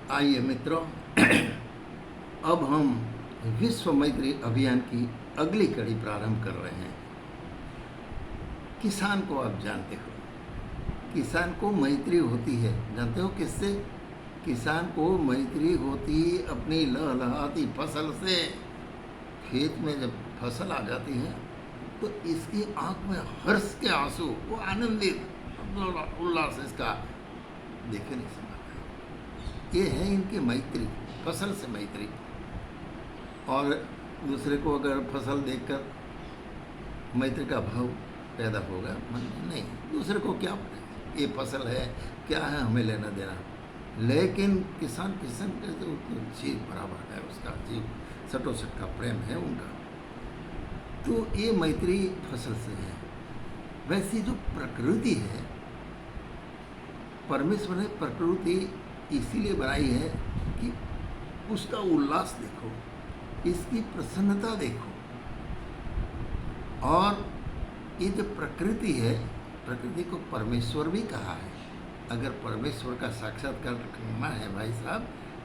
आइए मित्रों, अब हम विश्व मैत्री अभियान की अगली कड़ी प्रारंभ कर रहे हैं। किसान को आप जानते हो, किसान को मैत्री होती है, जानते हो किससे? किसान को मैत्री होती अपनी लहलहाती फसल से। खेत में जब फसल आ जाती है तो इसकी आंख में हर्ष के आंसू, वो आनंदित उल्लास इसका देखे नहीं समझ। ये है इनकी मैत्री, फसल से मैत्री। और दूसरे को अगर फसल देखकर मैत्री का भाव पैदा होगा मन में, नहीं, दूसरे को क्या पता ये फसल है, क्या है, हमें लेना देना। लेकिन किसान के तो जीव बराबर है, उसका जीव सटोसट का प्रेम है उनका। तो ये मैत्री फसल से है। वैसी जो प्रकृति है, परमेश्वर ने प्रकृति इसीलिए बनाई है कि उसका उल्लास देखो, इसकी प्रसन्नता देखो। और ये जो प्रकृति है, प्रकृति को परमेश्वर भी कहा है। अगर परमेश्वर का साक्षात्कार करना है भाई साहब,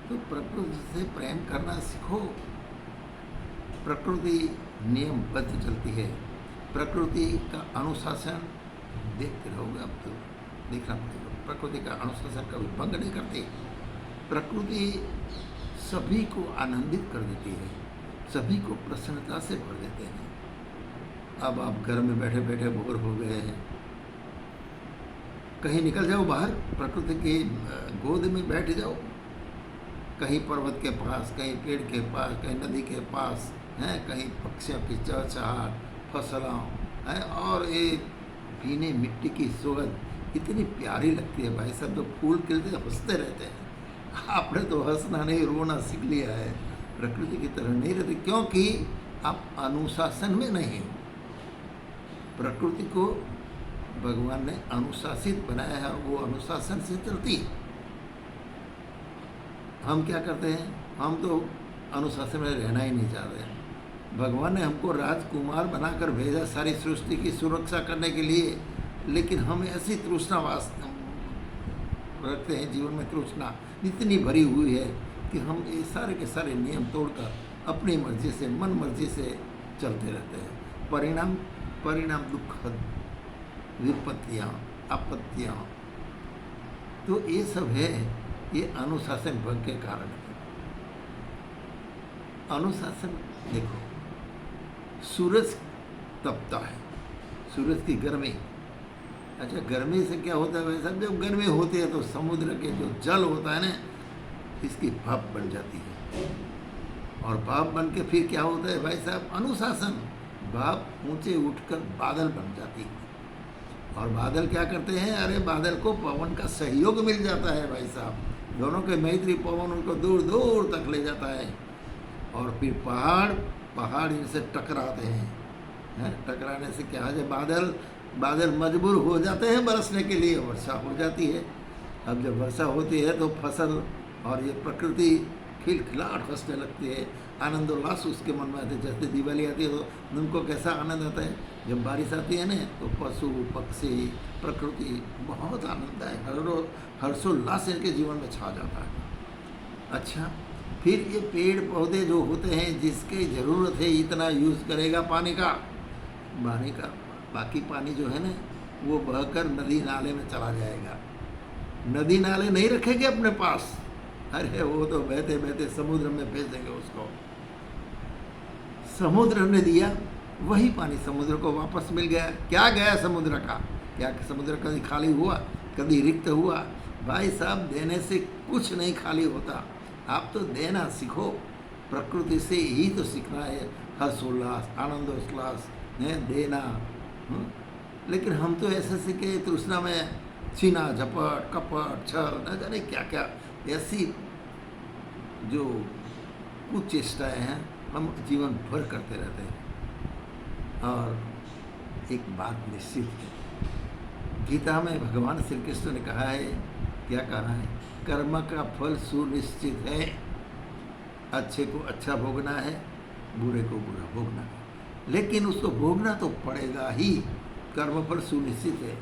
तो प्रकृति से प्रेम करना सीखो। प्रकृति नियमबद्ध चलती है, प्रकृति का अनुशासन देखते रहोगे, अब तो देखना पड़ेगा। प्रकृति का अनुशासन कभी भंग नहीं करती। प्रकृति सभी को आनंदित कर देती है, सभी को प्रसन्नता से भर देते हैं। अब आप घर में बैठे बैठे बोर हो गए हैं, कहीं निकल जाओ बाहर, प्रकृति की गोद में बैठ जाओ, कहीं पर्वत के पास, कहीं पेड़ के पास, कहीं नदी के पास हैं, कहीं पक्षियों की चहचहाट, फसलों है, और ये भीने मिट्टी की सुगंध इतनी प्यारी लगती है भाई साहब। तो फूल खिलते हंसते रहते हैं। आपने तो हंसना नहीं, रोना सीख लिया है। प्रकृति की तरह नहीं रहते, क्योंकि आप अनुशासन में नहीं हो। प्रकृति को भगवान ने अनुशासित बनाया है, वो अनुशासन से चलती है। हम क्या करते हैं? हम तो अनुशासन में रहना ही नहीं चाहते हैं। भगवान ने हमको राजकुमार बनाकर भेजा सारी सृष्टि की सुरक्षा करने के लिए, लेकिन हम ऐसी तृष्णा रखते हैं, जीवन में तृष्णा इतनी भरी हुई है कि हम ये सारे के सारे नियम तोड़कर अपनी मर्जी से, मन मर्जी से चलते रहते हैं। परिणाम दुखद, विपत्तियाँ, आपत्तियाँ, तो ये सब है, ये अनुशासन भंग के कारण है। अनुशासन देखो, सूरज तपता है, सूरज की गर्मी। अच्छा, गर्मी से क्या होता है भाई साहब? जब गर्मी होती है तो समुद्र के जो जल होता है ना, इसकी भाप बन जाती है, और भाप बन के फिर क्या होता है भाई साहब? अनुशासन। भाप ऊंचे उठकर बादल बन जाती है, और बादल क्या करते हैं? अरे बादल को पवन का सहयोग मिल जाता है भाई साहब, दोनों के मैत्री पवन उनको दूर दूर तक ले जाता है। और फिर पहाड़ इनसे टकराते हैं, टकराने से क्या है? बादल मजबूर हो जाते हैं बरसने के लिए, वर्षा हो जाती है। अब जब वर्षा होती है तो फसल और ये प्रकृति खिलखिलाहट हंसने लगती है, आनंद उल्लास उसके मन में आते हैं। जैसे दिवाली आती है तो उनको कैसा आनंद आता है? जब बारिश आती है ना, तो पशु पक्षी प्रकृति बहुत आनंद है, हर्षोल्लास इनके जीवन में छा जाता है। अच्छा, फिर ये पेड़ पौधे जो होते हैं, जिसकी ज़रूरत है इतना यूज़ करेगा पानी का, बाकी पानी जो है ना, वो बहकर नदी नाले में चला जाएगा। नदी नाले नहीं रखेंगे अपने पास, अरे वो तो बहते बहते समुद्र में भेज देंगे उसको। समुद्र ने दिया, वही पानी समुद्र को वापस मिल गया। क्या गया समुद्र का? क्या समुद्र कभी खाली हुआ, कभी रिक्त हुआ? भाई साहब, देने से कुछ नहीं खाली होता। आप तो देना सीखो, प्रकृति से ही तो सीखना है, हर्षोल्लास, आनंदोल्लास देना। लेकिन हम तो ऐसे सीखे तृष्णा में छीना झपट, कपट, छल, न जाने क्या क्या ऐसी जो कुछ चेष्टाएँ हैं, हम जीवन भर करते रहते हैं। और एक बात निश्चित है, गीता में भगवान श्री कृष्ण ने कहा है, क्या कहा है? कर्म का फल सुनिश्चित है। अच्छे को अच्छा भोगना है, बुरे को बुरा भोगना है, लेकिन उसको भोगना तो पड़ेगा ही। कर्मफल सुनिश्चित है,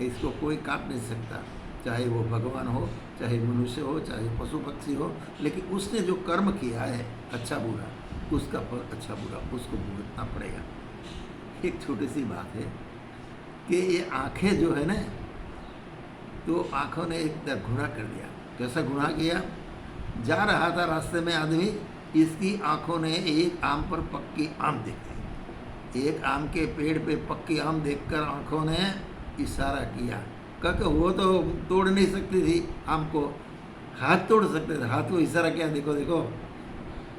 इसको कोई काट नहीं सकता। चाहे वो भगवान हो, चाहे मनुष्य हो, चाहे पशु पक्षी हो, लेकिन उसने जो कर्म किया है अच्छा बुरा, उसका फल अच्छा बुरा उसको भुगतना पड़ेगा। एक छोटी सी बात है कि ये आँखें जो है ना, तो आँखों ने एक गुनाह कर दिया। कैसा गुनाह किया? जा रहा था रास्ते में आदमी, इसकी आँखों ने एक आम पर पक्की आम देखी, एक आम के पेड़ पे पक्की आम देखकर आँखों ने इशारा किया, क्योंकि वो तो तोड़ नहीं सकती थी आम को, हाथ तोड़ सकते थे, हाथ को इशारा किया, देखो देखो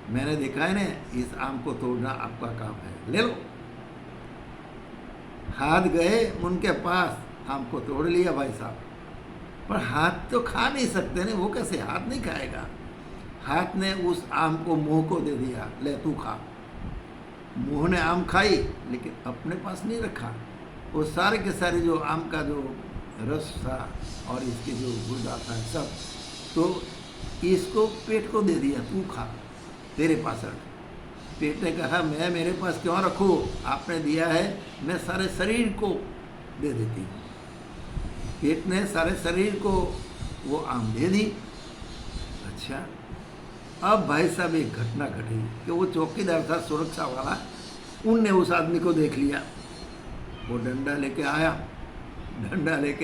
मैंने देखा है ना, इस आम को तोड़ना आपका काम है, ले लो। हाथ गए उनके पास, आम को तोड़ लिया भाई साहब, पर हाथ तो खा नहीं सकते ना, वो कैसे हाथ नहीं खाएगा। हाथ ने उस आम को मुंह को दे दिया, ले तू खा। मुंह ने आम खाई लेकिन अपने पास नहीं रखा, वो सारे के सारे जो आम का जो रस था और इसके जो गुदा था सब, तो इसको पेट को दे दिया, तू खा, तेरे पास रख। पेट ने कहा मैं मेरे पास क्यों रखूँ, आपने दिया है, मैं सारे शरीर को दे देती हूँ। पेट ने सारे शरीर को वो आम दे दी। अच्छा, अब भाई साहब एक घटना घटी कि वो चौकीदार था सुरक्षा वाला, उनने उस आदमी को देख लिया, वो डंडा लेके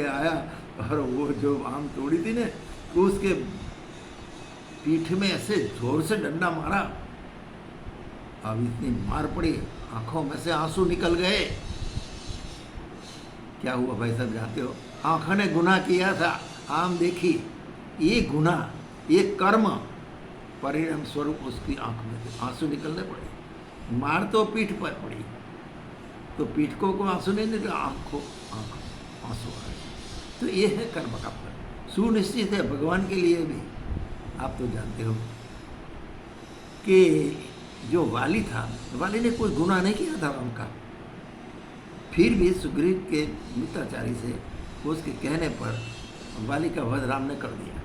आया और वो जो आम तोड़ी थी ने, उसके पीठ में ऐसे जोर से डंडा मारा, अब इतनी मार पड़ी, आंखों में से आंसू निकल गए। क्या हुआ भाई साहब जानते हो? आंखों ने गुनाह किया था, आम देखी, ये गुनाह, ये कर्म, परिणाम स्वरूप उसकी आंख में से आंसू निकलने पड़े। मार तो पीठ पर पड़ी, तो पीठ को आंसू नहीं निकला, आंख आंसू आ गए। तो ये है कर्म का फल, सुनिश्चित है भगवान के लिए भी। आप तो जानते हो कि जो वाली था, वाली ने कोई गुनाह नहीं किया था राम का, फिर भी सुग्रीव के मित्राचारी से उसके कहने पर वाली का वध राम ने कर दिया।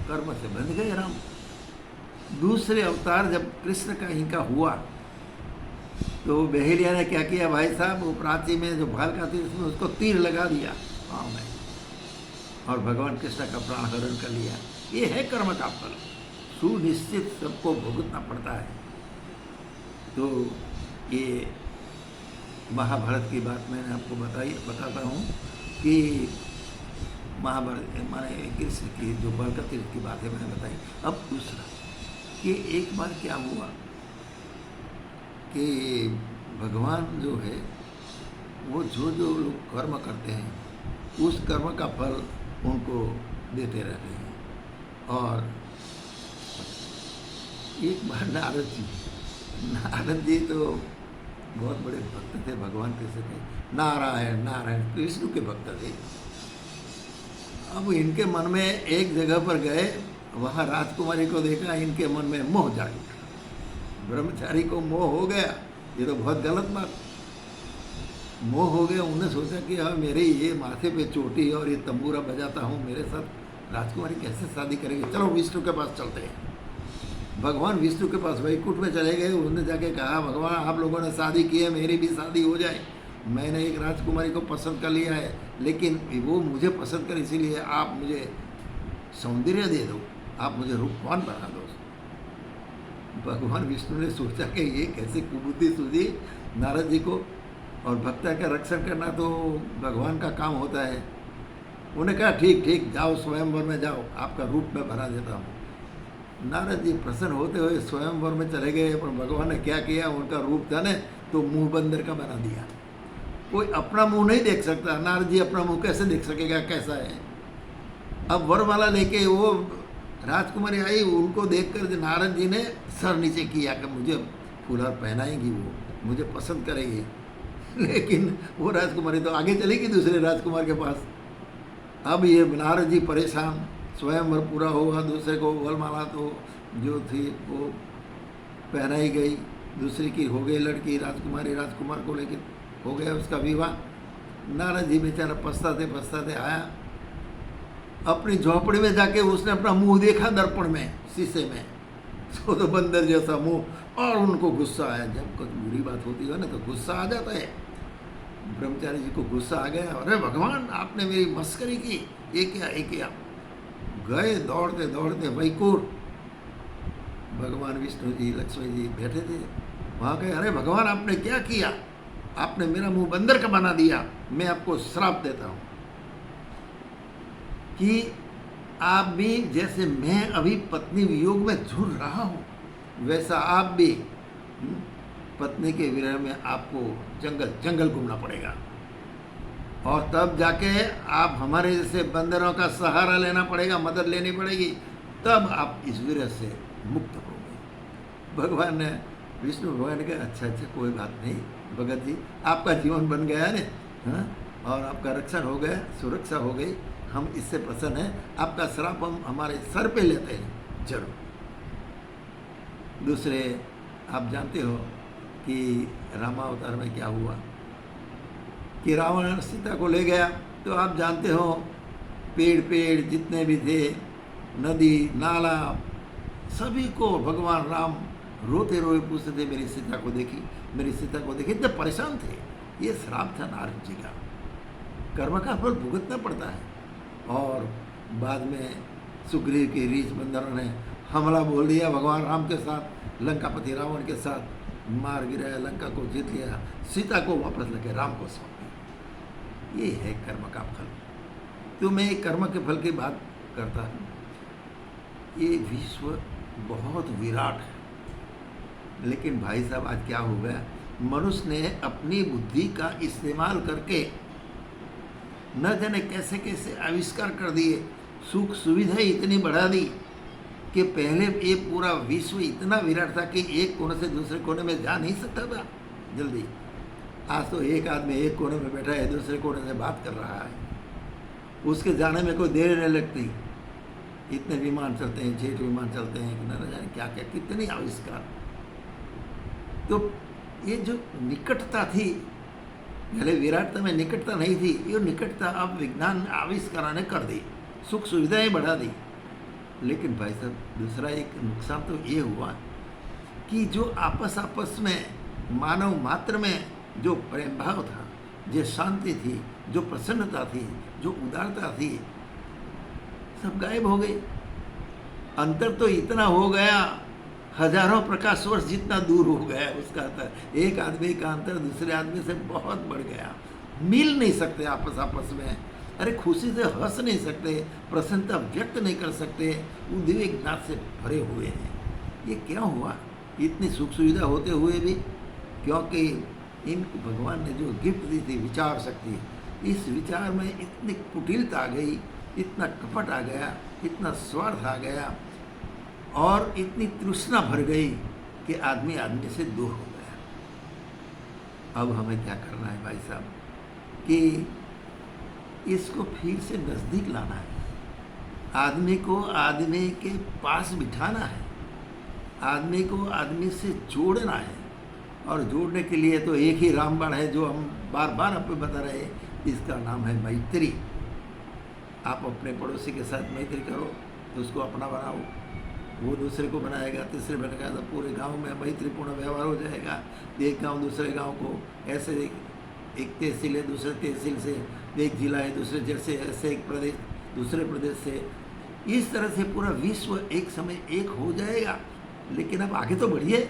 कर्म से बंध गए राम। दूसरे अवतार जब कृष्ण का इनका हुआ, तो बहेलिया ने क्या किया भाई साहब, वो प्राची में जो भालका थी उसमें उसको तीर लगा दिया पाँव में, और भगवान कृष्ण का प्राण हरण कर लिया। ये है कर्म का फल, सुनिश्चित सबको भुगतना पड़ता है। तो ये महाभारत की बात मैंने आपको बताता हूँ कि महाभारत माने कृष्ण की जो बलका तीर्थ की बात है मैंने बताई। अब दूसरा कि एक बार क्या हुआ कि भगवान जो है वो जो लोग कर्म करते हैं उस कर्म का फल उनको देते रहते हैं। और एक बार नारद जी तो बहुत बड़े भक्त थे भगवान कृष्ण के, नारायण नारायण कृष्ण के भक्त थे। अब इनके मन में एक जगह पर गए, वहाँ राजकुमारी को देखा, इनके मन में मोह जाग उठा। ब्रह्मचारी को मोह हो गया, ये तो बहुत गलत बात, मोह हो गया। उन्हें सोचा कि हाँ मेरे ये माथे पे चोटी और ये तंबूरा बजाता हूँ, मेरे साथ राजकुमारी कैसे शादी करेगी, चलो विष्णु के पास चलते हैं। भगवान विष्णु के पास वैकुंठ में चले गए। उन्होंने जाके कहा भगवान आप लोगों ने शादी की है, मेरी भी शादी हो जाए, मैंने एक राजकुमारी को पसंद कर लिया है, लेकिन वो मुझे पसंद कर इसीलिए आप मुझे सौंदर्य दे दो, आप मुझे रूपवान बना दो। भगवान विष्णु ने सोचा कि ये कैसे कुबुद्धि सूझी नारद जी को, और भक्ता का रक्षण करना तो भगवान का काम होता है। उन्होंने कहा ठीक ठीक जाओ स्वयंवर में जाओ, आपका रूप मैं भरा देता हूँ। नारद जी प्रसन्न होते हुए स्वयंवर में चले गए, पर भगवान ने क्या किया, उनका रूप था न तो मुंह बंदर का बना दिया। कोई अपना मुंह नहीं देख सकता, नारद जी अपना मुंह कैसे देख सकेगा कैसा है। अब वरमाला लेके वो राजकुमारी आई, उनको देखकर नारद जी ने सर नीचे किया कि मुझे फूलहार पहनाएंगी, वो मुझे पसंद करेगी। लेकिन वो राजकुमारी तो आगे चलेगी दूसरे राजकुमार के पास। अब ये नारद जी परेशान, स्वयंवर पूरा होगा, दूसरे को वरमाला तो जो थी वो पहनाई गई, दूसरी की हो गई लड़की राजकुमारी, राजकुमार को लेकर हो गया उसका विवाह। नारद जी बेचारा पछताते आया अपनी झोपड़ी में, जाके उसने अपना मुंह देखा दर्पण में, शीशे में, तो बंदर जैसा मुंह, और उनको गुस्सा आया। जब कुछ बुरी बात होती है ना तो गुस्सा आ जाता है। ब्रह्मचारी जी को गुस्सा आ गया, अरे भगवान आपने मेरी मस्करी की, ये क्या ये क्या। गए दौड़ते दौड़ते वैकुंठ, भगवान विष्णु जी लक्ष्मी जी बैठे थे वहाँ गए, अरे भगवान आपने क्या किया, आपने मेरा मुंह बंदर का बना दिया, मैं आपको श्राप देता हूँ कि आप भी जैसे मैं अभी पत्नी वियोग में झूल रहा हूँ, वैसा आप भी पत्नी के विरह में आपको जंगल जंगल घूमना पड़ेगा, और तब जाके आप हमारे जैसे बंदरों का सहारा लेना पड़ेगा, मदद लेनी पड़ेगी, तब आप इस विरह से मुक्त होंगे। भगवान ने विष्णु भगवान ने कहा अच्छा अच्छा कोई बात नहीं भगत जी, आपका जीवन बन गया ने, हाँ, और आपका रक्षण हो गया, सुरक्षा हो गई, हम इससे प्रसन्न हैं, आपका श्राप हम हमारे सर पे लेते हैं जरूर। दूसरे आप जानते हो कि रामावतार में क्या हुआ कि रावण सीता को ले गया, तो आप जानते हो पेड़ पेड़ जितने भी थे, नदी नाला, सभी को भगवान राम रोते रोए पूछते थे मेरी सीता को देखी, मेरी सीता को देखी, इतने परेशान थे। ये श्राप था नारद जी का, कर्म का फल भुगतना पड़ता है। और बाद में सुग्रीव के रीछ बंदरों ने हमला बोल दिया भगवान राम के साथ, लंकापति रावण के साथ, मार गिराया, लंका को जीत लिया, सीता को वापस लेके राम को सौंप दिया। ये है कर्म का फल। तो मैं कर्म के फल की बात करता हूँ। ये विश्व बहुत विराट है, लेकिन भाई साहब आज क्या हो गया, मनुष्य ने अपनी बुद्धि का इस्तेमाल करके न जाने कैसे कैसे आविष्कार कर दिए, सुख सुविधाएं इतनी बढ़ा दी कि पहले ये पूरा विश्व इतना विराट था कि एक कोने से दूसरे कोने में जा नहीं सकता था जल्दी। आज तो एक आदमी एक कोने में बैठा है, दूसरे कोने से बात कर रहा है, उसके जाने में कोई देर नहीं लगती। इतने विमान चलते हैं, जेट विमान चलते हैं, न जाने क्या क्या कितने आविष्कार। तो ये जो निकटता थी, पहले विराटता में निकटता नहीं थी, ये निकटता अब विज्ञान आविष्कार ने कर दी, सुख सुविधाएं बढ़ा दी। लेकिन भाई साहब दूसरा एक नुकसान तो ये हुआ कि जो आपस में मानव मात्र में जो प्रेम भाव था, जो शांति थी, जो प्रसन्नता थी, जो उदारता थी, सब गायब हो गई। अंतर तो इतना हो गया, हजारों प्रकाश वर्ष जितना दूर हो गया उसका अंतर। एक आदमी का अंतर दूसरे आदमी से बहुत बढ़ गया, मिल नहीं सकते आपस में, अरे खुशी से हंस नहीं सकते, प्रसन्नता व्यक्त नहीं कर सकते, उद्विग्नता से भरे हुए हैं। ये क्या हुआ, इतनी सुख सुविधा होते हुए भी? क्योंकि इनको भगवान ने जो गिफ्ट दी थी विचार शक्ति, इस विचार में इतनी कुटिलता आ गई, इतना कपट आ गया, इतना स्वार्थ आ गया, और इतनी तृष्णा भर गई कि आदमी आदमी से दूर हो गया। अब हमें क्या करना है भाई साहब कि इसको फिर से नज़दीक लाना है, आदमी को आदमी के पास बिठाना है, आदमी को आदमी से जोड़ना है। और जोड़ने के लिए तो एक ही रामबाण है जो हम बार बार आपको बता रहे हैं, इसका नाम है मैत्री। आप अपने पड़ोसी के साथ मैत्री करो, तो उसको अपना बनाओ, वो दूसरे को बनाएगा, तीसरे बनाएगा, तो पूरे गांव में मैत्रीपूर्ण व्यवहार हो जाएगा। एक गांव दूसरे गांव को ऐसे, एक तहसील है दूसरे तहसील से, एक जिला है दूसरे जिले से, ऐसे एक प्रदेश दूसरे प्रदेश से, इस तरह से पूरा विश्व एक समय एक हो जाएगा। लेकिन अब आगे तो बढ़िए,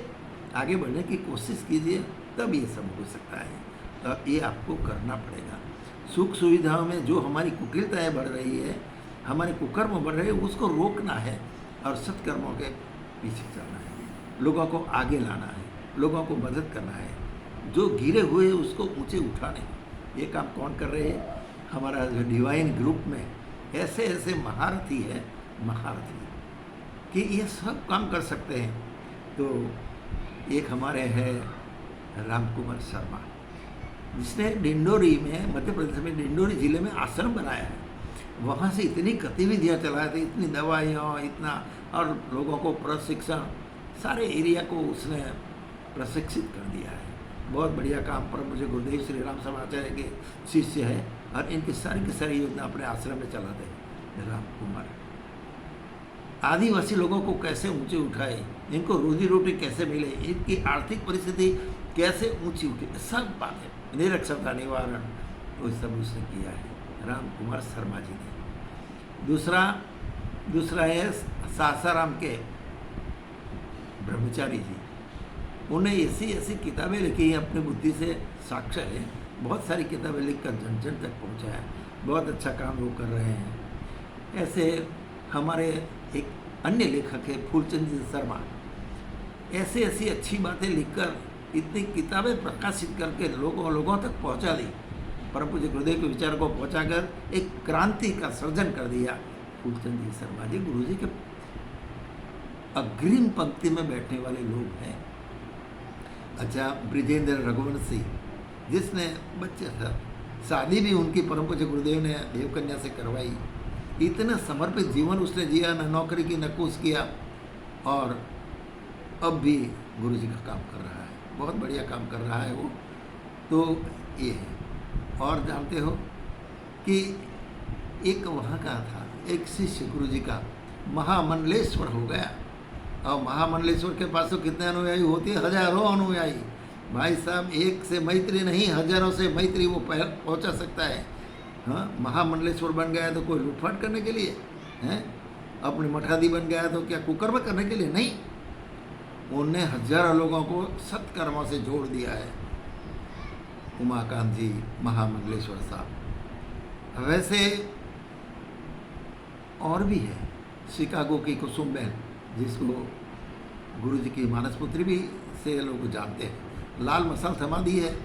आगे बढ़ने की कोशिश कीजिए, तब ये सब हो सकता है। तो ये आपको करना पड़ेगा। सुख सुविधाओं में जो हमारी कुटिलताएँ बढ़ रही है, हमारे कुकर्म बढ़ रहे हैं, उसको रोकना है और सत्कर्मों के पीछे चलना है, लोगों को आगे लाना है, लोगों को मदद करना है, जो गिरे हुए उसको ऊंचे उठाने। ये काम कौन कर रहे हैं? हमारा जो डिवाइन ग्रुप में ऐसे ऐसे महारथी है, महारथी कि ये सब काम कर सकते हैं। तो एक हमारे हैं राम कुमार शर्मा, जिसने डिंडोरी में, मध्य प्रदेश में डिंडोरी जिले में आश्रम बनाया है। वहाँ से इतनी गतिविधियाँ चलाए थे, इतनी दवाइयाँ, इतना, और लोगों को प्रशिक्षण, सारे एरिया को उसने प्रशिक्षित कर दिया है। बहुत बढ़िया काम पर। मुझे गुरुदेव श्री राम समाचार्य के शिष्य है और इनकी सारी योजना अपने आश्रम में चलाते हैं। राम कुमार आदिवासी लोगों को कैसे ऊंचे उठाए, इनको रोजी रोटी कैसे मिले, इनकी आर्थिक परिस्थिति कैसे ऊंची उठी, सब बात है। निरक्षरता निवारण, वो सब उसने किया है राम कुमार शर्मा जी ने। दूसरा है सासाराम के ब्रह्मचारी जी, उन्हें ऐसी किताबें लिखी हैं, अपनी बुद्धि से साक्षर है, बहुत सारी किताबें लिखकर जन जन तक पहुँचाया, बहुत अच्छा काम वो कर रहे हैं। ऐसे हमारे एक अन्य लेखक है फूलचंद जी शर्मा, ऐसी अच्छी बातें लिखकर इतनी किताबें प्रकाशित करके लोगों तक पहुंचा दी, परम पूज्य गुरुदेव के विचार को पहुंचाकर एक क्रांति का सृजन कर दिया फूलचंद जी शर्मा जी। गुरु जी के अग्रिम पंक्ति में बैठने वाले लोग हैं। अच्छा, ब्रिजेंद्र रघुवंशी, जिसने बच्चे था, शादी भी उनकी परम पूज्य गुरुदेव ने देवकन्या से करवाई। इतना समर्पित जीवन उसने जिया, न नौकरी की न कुछ किया, और अब भी गुरु जी का काम कर रहा है, बहुत बढ़िया काम कर रहा है वो। तो ये है। और जानते हो कि एक वहाँ का था एक शिष्य गुरु जी का, महामंडलेश्वर हो गया, और महामंडलेश्वर के पास तो कितने अनुयायी होते हैं, हजारों अनुयायी। भाई साहब, एक से मैत्री नहीं, हजारों से मैत्री वो पहुंचा सकता है। हाँ, महामंडलेश्वर बन गया तो कोई लूटपाट करने के लिए हैं, अपने मठाधी बन गया तो क्या कुकर्म करने के लिए नहीं, उनने हजारों लोगों को सत्कर्मों से जोड़ दिया है। उमाकांत जी महामंडलेश्वर साहब। वैसे और भी है, शिकागो की कुसुम बहन, जिसको गुरु जी की मानस पुत्री भी से लोग जानते हैं, लाल मसाल समाधि है,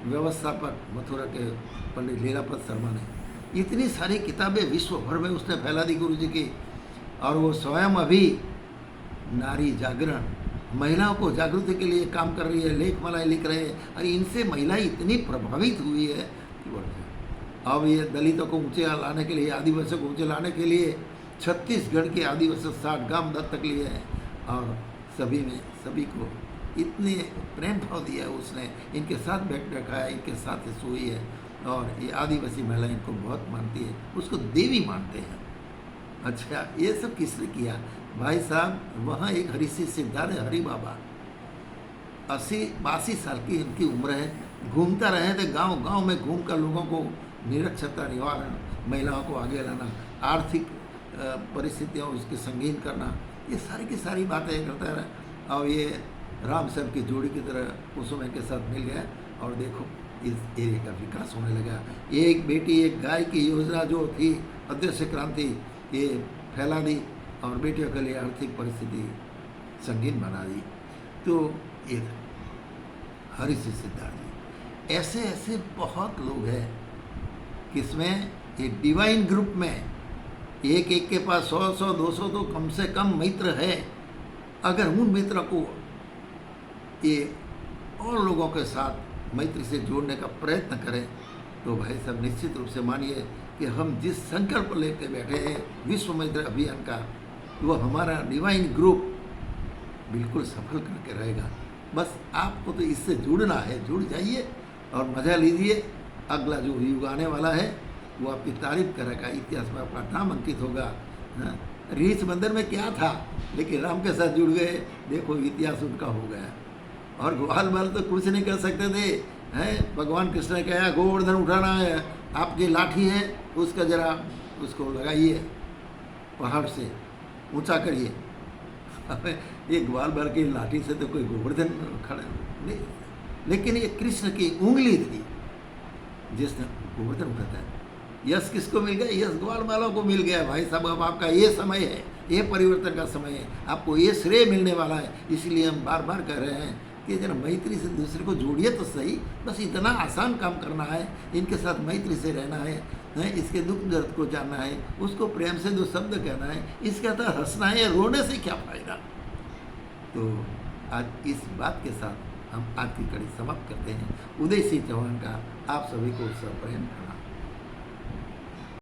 व्यवस्थापक मथुरा के पंडित लीलापत शर्मा ने। इतनी सारी किताबें विश्व भर में उसने फैला दी गुरु जी की, और वो स्वयं अभी नारी जागरण, महिलाओं को जागृति के लिए काम कर रही है, लेखमालाएं लिख रहे हैं, और इनसे महिलाएं इतनी प्रभावित हुई है कि अब ये दलितों को ऊंचे लाने के लिए, आदिवासियों को ऊंचे लाने के लिए छत्तीसगढ़ के आदिवासी 60 गांव दत्तक लिए हैं, और सभी को इतने प्रेम भाव दिया है उसने, इनके साथ बैठ रखा है, इनके साथ सोई है, और ये आदिवासी महिलाएं इनको बहुत मानती है, उसको देवी मानते हैं। अच्छा, ये सब किसने किया भाई साहब? वहाँ एक ऋषि सिद्धार्थ हरि बाबा, 80-82 साल की इनकी उम्र है, घूमता रहे थे गांव में, घूमकर लोगों को निरक्षरता निवारण, महिलाओं को आगे लाना, आर्थिक परिस्थितियाँ उसके संगीन करना, ये सारी की सारी बातें करता रहा। और ये राम साहब की जोड़ी की तरह कुसुम के साथ मिल गया, और देखो इस एरिया का विकास होने लगा। एक बेटी एक गाय की योजना जो थी अदृश्य क्रांति, ये फैला दी, और बेटियों के लिए आर्थिक परिस्थिति संगीन बना दी। तो ये हरिश्री सिद्धार्थ जी, ऐसे बहुत लोग हैं किसमें, ये डिवाइन ग्रुप में एक के पास 100-200 तो कम से कम मित्र है। अगर उन मित्र को ये और लोगों के साथ मैत्री से जोड़ने का प्रयत्न करें, तो भाई साहब निश्चित रूप से मानिए कि हम जिस संकल्प लेके बैठे हैं विश्व मैत्री अभियान का, वो हमारा डिवाइन ग्रुप बिल्कुल सफल करके रहेगा। बस आपको तो इससे जुड़ना है, जुड़ जाइए और मज़ा लीजिए। अगला जो युग आने वाला है वो आपकी तारीफ करेगा, इतिहास में आपका नाम अंकित होगा। हाँ, रीछ बंदर में क्या था, लेकिन राम के साथ जुड़ गए, देखो इतिहास उनका हो गया। और ग्वाल बाल तो कुछ नहीं कर सकते थे, हैं, भगवान कृष्ण ने कहा गोवर्धन उठाना है, आपकी लाठी है उसका जरा उसको लगाइए, पहाड़ से ऊंचा करिए। ये ग्वाल बाल की लाठी से तो कोई गोवर्धन खड़ा नहीं, लेकिन ये कृष्ण की उंगली थी जिसने गोवर्धन उठाता है। यश किसको मिल गया? यश ग्वाल बालों को मिल गया। भाई साहब, अब आपका ये समय है, ये परिवर्तन का समय है, आपको ये श्रेय मिलने वाला है। इसलिए हम बार बार कह रहे हैं कि जरा मैत्री से दूसरे को जोड़िए तो सही। बस इतना आसान काम करना है, इनके साथ मैत्री से रहना है, इसके दुख दर्द को जानना है, उसको प्रेम से दो शब्द कहना है, इसके अंदर हंसना है, रोने से क्या फायदा। तो आज इस बात के साथ हम आज की कड़ी समाप्त करते हैं। उदय सिंह चौहान का आप सभी को सप्रेम प्रणाम।